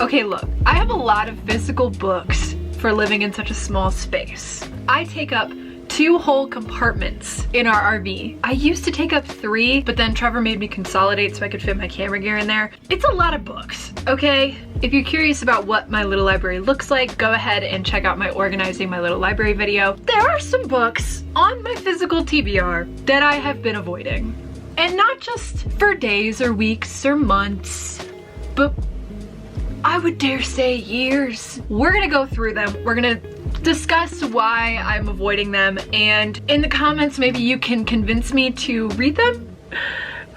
Okay, look, I have a lot of physical books for living in such a small space. I take up 2 whole compartments in our RV. I used to take up 3, but then Trevor made me consolidate so I could fit my camera gear in there. It's a lot of books, okay? If you're curious about what my little library looks like, go ahead and check out my organizing my little library video. There are some books on my physical TBR that I have been avoiding. And not just for days or weeks or months, but I would dare say years. We're gonna go through them. We're gonna discuss why I'm avoiding them, and in the comments maybe you can convince me to read them.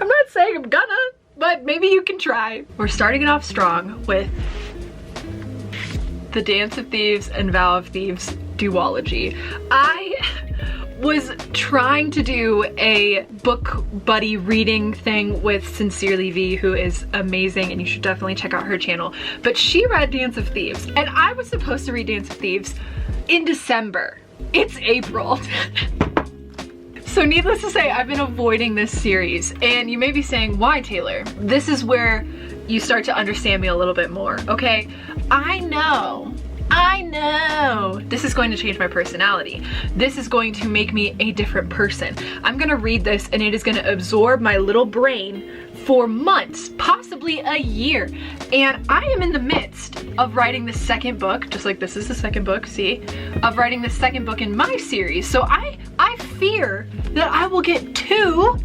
I'm not saying I'm gonna, but maybe you can try. We're starting it off strong with The Dance of Thieves and Vow of Thieves duology. I was trying to do a book buddy reading thing with Sincerely V, who is amazing, and you should definitely check out her channel. But she read Dance of Thieves, and I was supposed to read Dance of Thieves in December. It's April. So needless to say, I've been avoiding this series, and you may be saying, why, Taylor? This is where you start to understand me a little bit more, okay? I know, this is going to change my personality. This is going to make me a different person. I'm gonna read this and it is gonna absorb my little brain for months, possibly a year. And I am in the midst of writing the second book, just like this is the second book, see? Of writing the second book in my series. So I fear that I will get too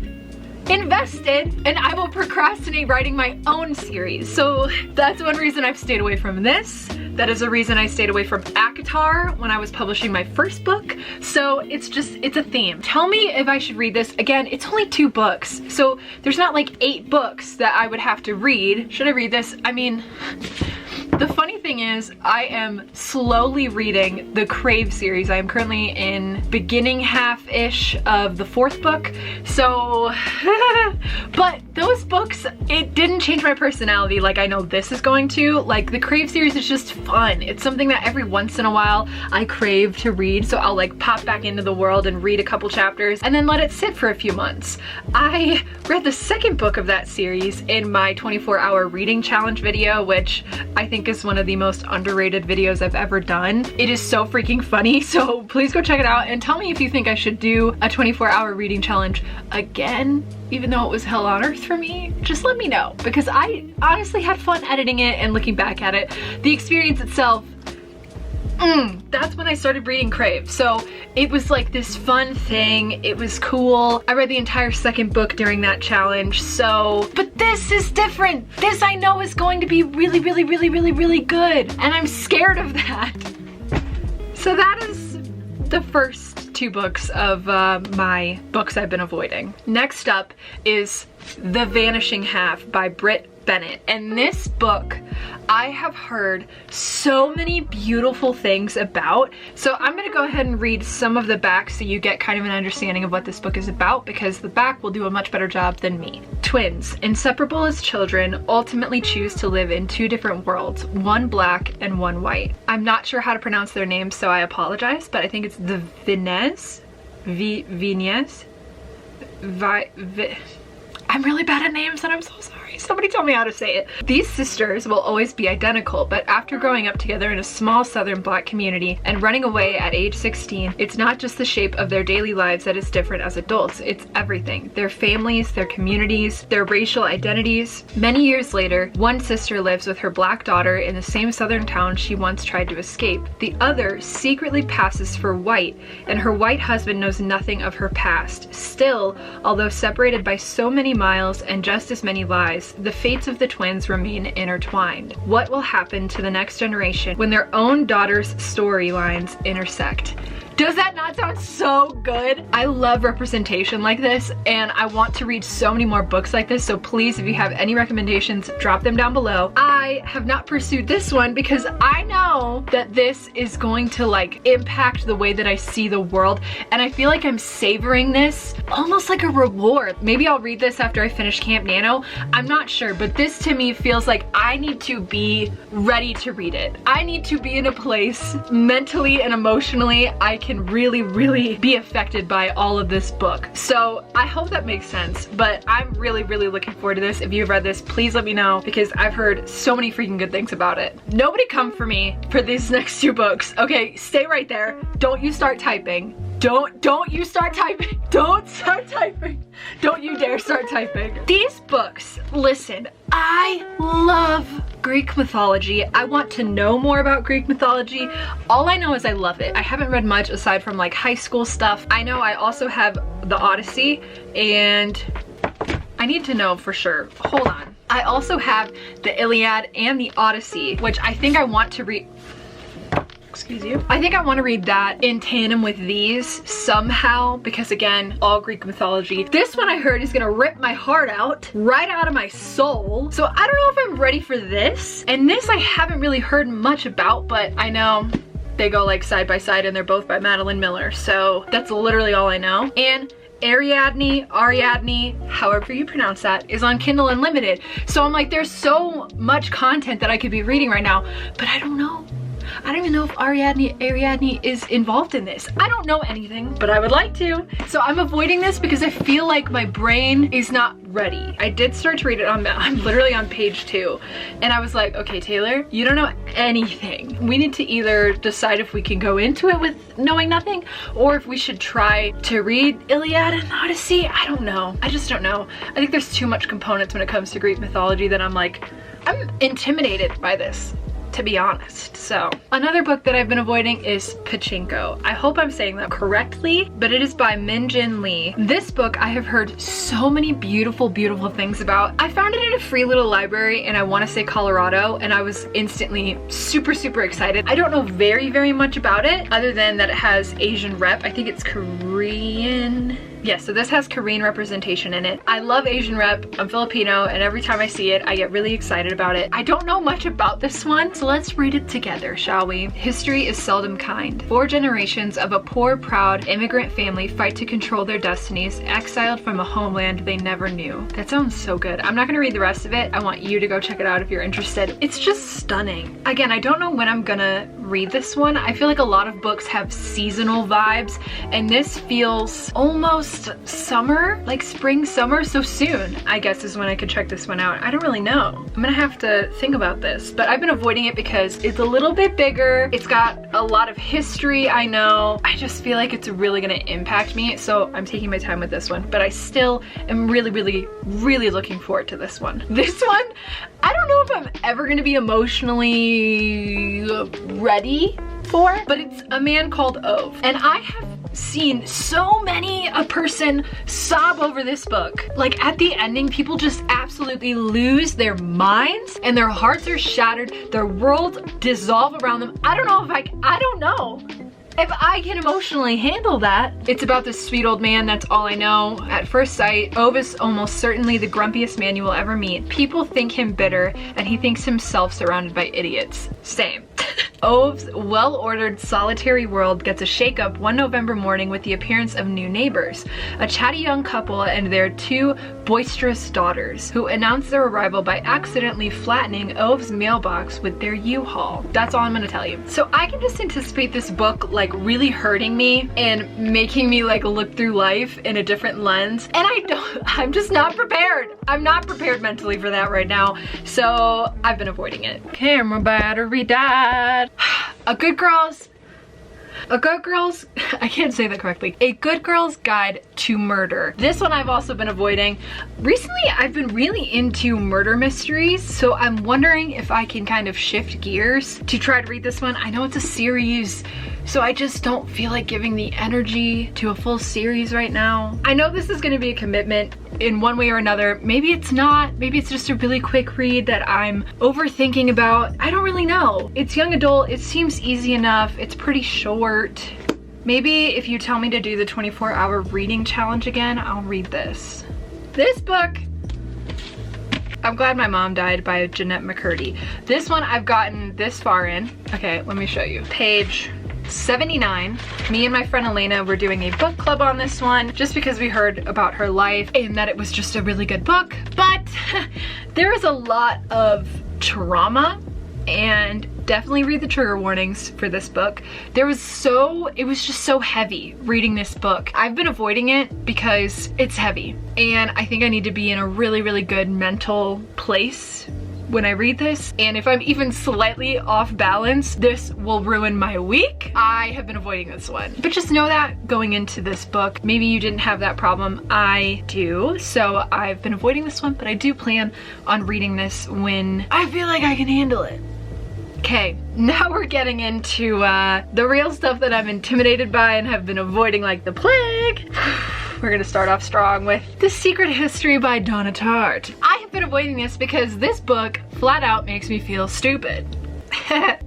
invested and I will procrastinate writing my own series. So that's one reason I've stayed away from this. That is a reason I stayed away from ACOTAR when I was publishing my first book. So it's a theme. Tell me if I should read this. Again, it's only 2 books. So there's not like 8 books that I would have to read. Should I read this? I mean, the funny thing is I am slowly reading the Crave series. I am currently in beginning half-ish of the 4th book. So, but those books, it didn't change my personality like I know this is going to. Like the Crave series is just fun. It's something that every once in a while I crave to read. So I'll like pop back into the world and read a couple chapters and then let it sit for a few months. I read the second book of that series in my 24-hour reading challenge video, which I think is one of the most underrated videos I've ever done. It is so freaking funny, so please go check it out and tell me if you think I should do a 24-hour reading challenge again, even though it was hell on earth for me. Just let me know, because I honestly had fun editing it and looking back at it. The experience itself, that's when I started reading Crave. So it was like this fun thing. It was cool. I read the entire second book during that challenge. So, but this is different. This I know is going to be really, really, really, really, really good. And I'm scared of that. So that is the first 2 books of my books I've been avoiding. Next up is The Vanishing Half by Britt Bennett. And this book I have heard so many beautiful things about. So I'm gonna go ahead and read some of the back so you get kind of an understanding of what this book is about, because the back will do a much better job than me. Twins, inseparable as children, ultimately choose to live in 2 different worlds, one black and one white. I'm not sure how to pronounce their names, so I apologize, but I think it's the Vinez. I'm really bad at names and I'm so sorry. Somebody tell me how to say it. These sisters will always be identical, but after growing up together in a small southern black community and running away at age 16, it's not just the shape of their daily lives that is different as adults, it's everything. Their families, their communities, their racial identities. Many years later, one sister lives with her black daughter in the same southern town she once tried to escape. The other secretly passes for white, and her white husband knows nothing of her past. Still, although separated by so many miles and just as many lies, the fates of the twins remain intertwined. What will happen to the next generation when their own daughters' storylines intersect? Does that not sound so good? I love representation like this, and I want to read so many more books like this, so please, if you have any recommendations, drop them down below. I have not pursued this one because I know that this is going to like impact the way that I see the world, and I feel like I'm savoring this almost like a reward. Maybe I'll read this after I finish Camp Nano. I'm not sure, but this to me feels like I need to be ready to read it. I need to be in a place mentally and emotionally I can really, really be affected by all of this book. So I hope that makes sense, but I'm really, really looking forward to this. If you've read this, please let me know, because I've heard so many freaking good things about it. Nobody come for me for these next 2 books. Okay, stay right there. Don't you start typing. Don't you start typing. Don't start typing. Don't you dare start typing. These books, listen, I love Greek mythology. I want to know more about Greek mythology. All I know is I love it. I haven't read much aside from like high school stuff. I know I also have the Odyssey, and I need to know for sure. Hold on. I also have the Iliad and the Odyssey, which I think I want to read. Excuse you. I think I want to read that in tandem with these somehow, because again, all Greek mythology. This one I heard is gonna rip my heart out, right out of my soul. So I don't know if I'm ready for this. And this I haven't really heard much about, but I know they go like side by side and they're both by Madeline Miller. So that's literally all I know. And Ariadne, however you pronounce that, is on Kindle Unlimited. So I'm like, there's so much content that I could be reading right now, but I don't know. I don't even know if Ariadne is involved in this. I don't know anything, but I would like to. So I'm avoiding this because I feel like my brain is not ready. I did start to read it I'm literally on page 2. And I was like, okay, Taylor, you don't know anything. We need to either decide if we can go into it with knowing nothing, or if we should try to read Iliad and Odyssey. I don't know. I just don't know. I think there's too much components when it comes to Greek mythology that I'm like, I'm intimidated by this, to be honest. So another book that I've been avoiding is Pachinko. I hope I'm saying that correctly, but it is by Min-Jin Lee. This book I have heard so many beautiful, beautiful things about. I found it in a free little library and I want to say Colorado, and I was instantly super, super excited. I don't know very, very much about it other than that it has Asian rep. I think it's Korean. Yes, so this has Korean representation in it. I love Asian rep. I'm Filipino, and every time I see it, I get really excited about it. I don't know much about this one, so let's read it together, shall we? History is seldom kind. 4 generations of a poor, proud immigrant family fight to control their destinies, exiled from a homeland they never knew. That sounds so good. I'm not gonna read the rest of it. I want you to go check it out if you're interested. It's just stunning. Again, I don't know when I'm gonna read this one. I feel like a lot of books have seasonal vibes, and this feels almost summer, like spring, summer, so soon I guess is when I could check this one out. I don't really know. I'm gonna have to think about this, but I've been avoiding it because it's a little bit bigger. It's got a lot of history, I know. I just feel like it's really gonna impact me, so I'm taking my time with this one, but I still am really, really, really looking forward to this one. This one, I don't know if I'm ever gonna be emotionally ready for, but it's A Man Called Ove, and I have seen so many a person sob over this book. Like at the ending, people just absolutely lose their minds and their hearts are shattered, their worlds dissolve around them. I don't know if I can emotionally handle that. It's about this sweet old man, that's all I know. At first sight, Ove is almost certainly the grumpiest man you will ever meet. People think him bitter, and he thinks himself surrounded by idiots. Same. Ove's well-ordered, solitary world gets a shake-up one November morning with the appearance of new neighbors, a chatty young couple and their 2 boisterous daughters, who announce their arrival by accidentally flattening Ove's mailbox with their U-Haul. That's all I'm gonna tell you. So I can just anticipate this book like really hurting me and making me like look through life in a different lens, and I'm just not prepared. I'm not prepared mentally for that right now, so I've been avoiding it. Camera battery died. A good girl's, I can't say that correctly. A Good Girl's Guide to Murder. This one I've also been avoiding. Recently, I've been really into murder mysteries, so I'm wondering if I can kind of shift gears to try to read this one. I know it's a series, so I just don't feel like giving the energy to a full series right now. I know this is gonna be a commitment in one way or another. Maybe it's not. Maybe it's just a really quick read that I'm overthinking about. I don't really know. It's young adult. It seems easy enough. It's pretty short. Maybe if you tell me to do the 24-hour reading challenge again, I'll read this. This book, I'm Glad My Mom Died by Jeanette McCurdy. This one I've gotten this far in. Okay, let me show you. Page 79. Me and my friend Elena were doing a book club on this one just because we heard about her life and that it was just a really good book, but there is a lot of trauma and definitely read the trigger warnings for this book. It was just so heavy reading this book. I've been avoiding it because it's heavy, and I think I need to be in a really, really good mental place when I read this, and if I'm even slightly off balance, this will ruin my week. I have been avoiding this one. But just know that going into this book, maybe you didn't have that problem. I do, so I've been avoiding this one, but I do plan on reading this when I feel like I can handle it. Okay, now we're getting into the real stuff that I'm intimidated by and have been avoiding like the plague. We're gonna start off strong with The Secret History by Donna Tartt. I have been avoiding this because this book flat out makes me feel stupid.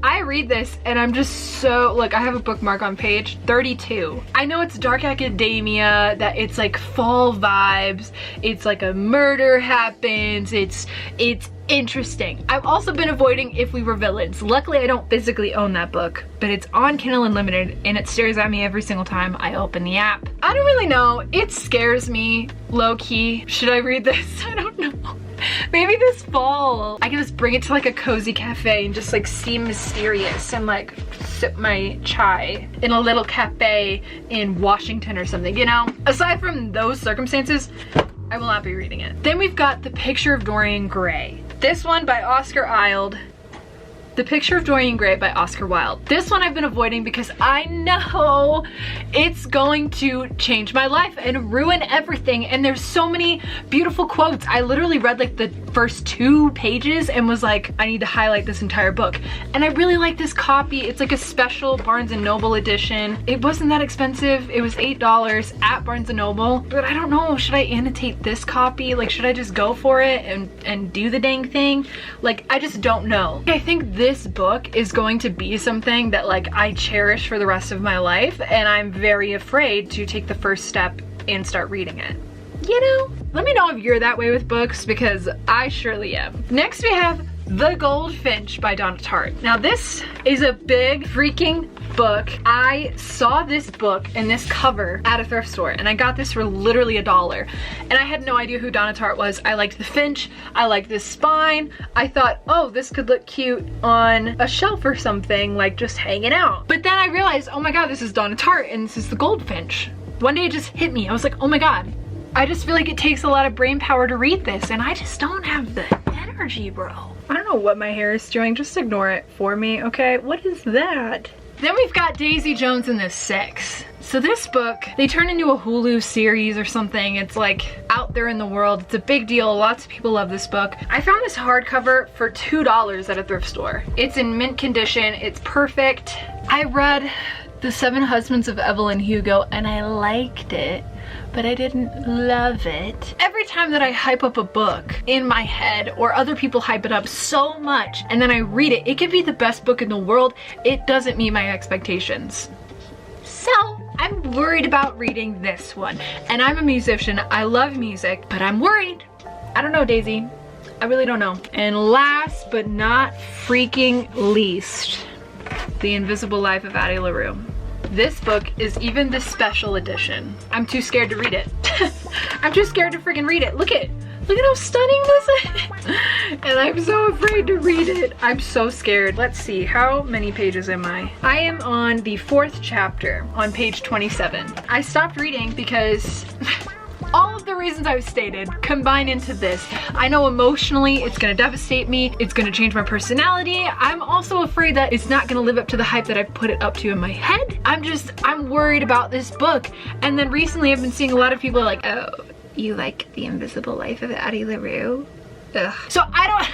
I read this and I'm just so, look, I have a bookmark on page 32. I know it's dark academia, that it's like fall vibes, it's like a murder happens, it's interesting. I've also been avoiding If We Were Villains. Luckily I don't physically own that book, but it's on Kindle Unlimited and it stares at me every single time I open the app. I don't really know, it scares me low-key. Should I read this? I don't know. Maybe this fall I can just bring it to like a cozy cafe and just like seem mysterious and like sip my chai in a little cafe in Washington or something, you know? Aside from those circumstances, I will not be reading it. Then we've got The Picture of Dorian Gray. This one by Oscar Wilde. The Picture of Dorian Gray by Oscar Wilde. This one I've been avoiding because I know it's going to change my life and ruin everything, and there's so many beautiful quotes. I literally read like the first 2 pages and was like, I need to highlight this entire book. And I really like this copy. It's like a special Barnes & Noble edition. It wasn't that expensive. It was $8 at Barnes & Noble, but I don't know, should I annotate this copy? Like, should I just go for it and do the dang thing? Like, I just don't know. I think this book is going to be something that like I cherish for the rest of my life, and I'm very afraid to take the first step and start reading it. You know? Let me know if you're that way with books, because I surely am. Next we have The Goldfinch by Donna Tartt. Now this is a big freaking book. I saw this book and this cover at a thrift store, and I got this for literally $1, and I had no idea who Donna Tartt was. I liked the finch, I liked the spine. I thought, oh, this could look cute on a shelf or something, like just hanging out. But then I realized, oh my god, this is Donna Tartt and this is The Goldfinch. One day it just hit me. I was like, oh my god, I just feel like it takes a lot of brain power to read this, and I just don't have the energy, bro. I don't know what my hair is doing, just ignore it for me, okay? What is that? Then we've got Daisy Jones and the Six. So this book, they turned into a Hulu series or something. It's like out there in the world. It's a big deal. Lots of people love this book. I found this hardcover for $2 at a thrift store. It's in mint condition. It's perfect. I read The 7 Husbands of Evelyn Hugo and I liked it, but I didn't love it. Every time that I hype up a book in my head, or other people hype it up so much, and then I read it, it could be the best book in the world. It doesn't meet my expectations. So I'm worried about reading this one. And I'm a musician, I love music, but I'm worried. I don't know, Daisy. I really don't know. And last but not freaking least, The Invisible Life of Addie LaRue. This book is even the special edition. I'm too scared to read it. I'm too scared to freaking read it. Look at how stunning this is. And I'm so afraid to read it. I'm so scared. Let's see, how many pages am I? I am on the 4th chapter on page 27. I stopped reading because all of the reasons I've stated combine into this. I know emotionally it's gonna devastate me. It's gonna change my personality. I'm also afraid that it's not gonna live up to the hype that I've put it up to in my head. I'm worried about this book. And then recently I've been seeing a lot of people like, oh, you like The Invisible Life of Addie LaRue? Ugh. So I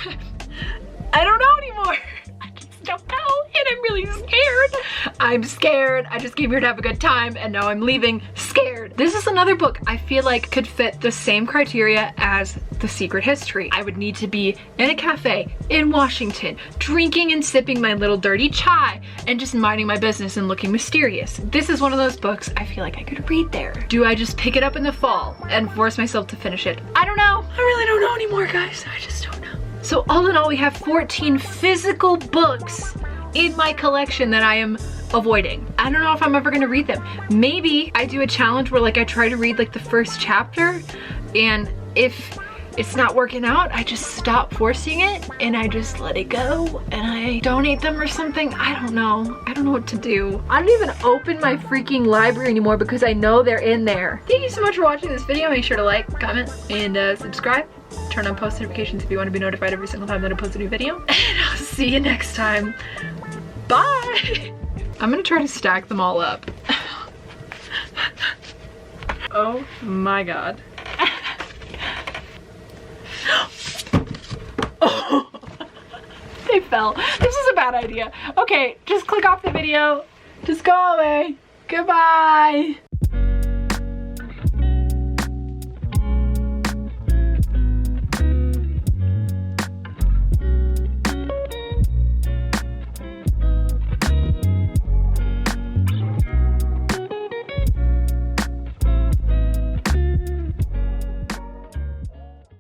don't know anymore. I just don't know, and I'm really scared. I'm scared. I just came here to have a good time, and now I'm leaving scared. This is another book I feel like could fit the same criteria as The Secret History. I would need to be in a cafe in Washington, drinking and sipping my little dirty chai, and just minding my business and looking mysterious. This is one of those books I feel like I could read there. Do I just pick it up in the fall and force myself to finish it? I don't know. I really don't know anymore, guys. I just don't know. So all in all, we have 14 physical books in my collection that I am avoiding. I don't know if I'm ever gonna read them. Maybe I do a challenge where like I try to read like the first chapter, and if it's not working out, I just stop forcing it and I just let it go and I donate them or something. I don't know. I don't know what to do. I don't even open my freaking library anymore because I know they're in there. Thank you so much for watching this video. Make sure to like, comment, and subscribe. Turn on post notifications if you want to be notified every single time that I post a new video. And I'll see you next time. Bye! I'm gonna try to stack them all up. Oh my god. Oh, they fell. This is a bad idea. Okay, just click off the video. Just go away. Goodbye.